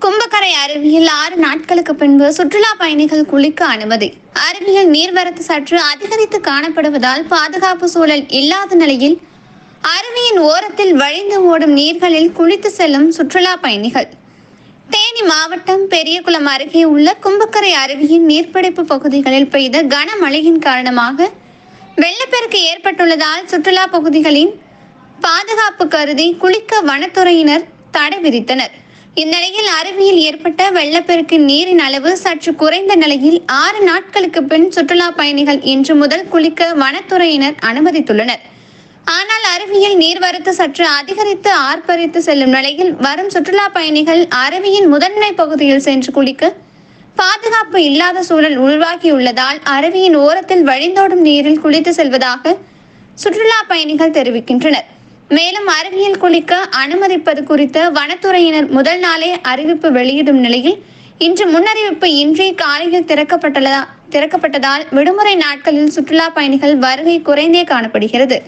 கும்பக்கரை அருவியில் 6 நாட்களுக்கு பின்பு சுற்றுலா பயணிகள் குளிக்க அனுமதி. அருவியில் நீர்வரத்து சற்று அதிகரித்து காணப்படுவதால் பாதுகாப்பு சூழல் இல்லாத நிலையில் அருவியின் ஓரத்தில் வழிந்து ஓடும் நீர்களில் குளித்து செல்லும் சுற்றுலா பயணிகள். தேனி மாவட்டம் பெரியகுளம் அருகே உள்ள கும்பக்கரை அருவியின் நீர்பிடிப்பு பகுதிகளில் பெய்த கனமழையின் காரணமாக வெள்ளப்பெருக்கு ஏற்பட்டுள்ளதால் சுற்றுலா பகுதிகளின் பாதுகாப்பு கருதி குளிக்க வனத்துறையினர் தடை விதித்தனர். இந்நிலையில் அருவியில் ஏற்பட்ட வெள்ளப்பெருக்கின் நீரின் அளவு சற்று குறைந்த நிலையில் 6 நாட்களுக்கு பின் சுற்றுலா பயணிகள் இன்று முதல் குளிக்க வனத்துறையினர் அனுமதித்துள்ளனர். ஆனால் அருவியில் நீர்வரத்து சற்று அதிகரித்து ஆர்ப்பரித்து செல்லும் நிலையில் வரும் சுற்றுலா பயணிகள் அருவியின் முதன்மை பகுதியில் சென்று குளிக்க பாதுகாப்பு இல்லாத சூழல் உருவாகியுள்ளதால் அருவியின் ஓரத்தில் வழிந்தோடும் நீரில் குளித்து செல்வதாக சுற்றுலா பயணிகள் தெரிவிக்கின்றனர். மேலும் அருவியில் குளிக்க அனுமதிப்பது குறித்து வனத்துறையினர் முதல் நாளே அறிவிப்பு வெளியிடும் நிலையில் இன்று முன்னறிவிப்பு இன்றி காலையில் திறக்கப்பட்டதால் விடுமுறை நாட்களில் சுற்றுலா பயணிகள் வருகை குறைந்தே காணப்படுகிறது.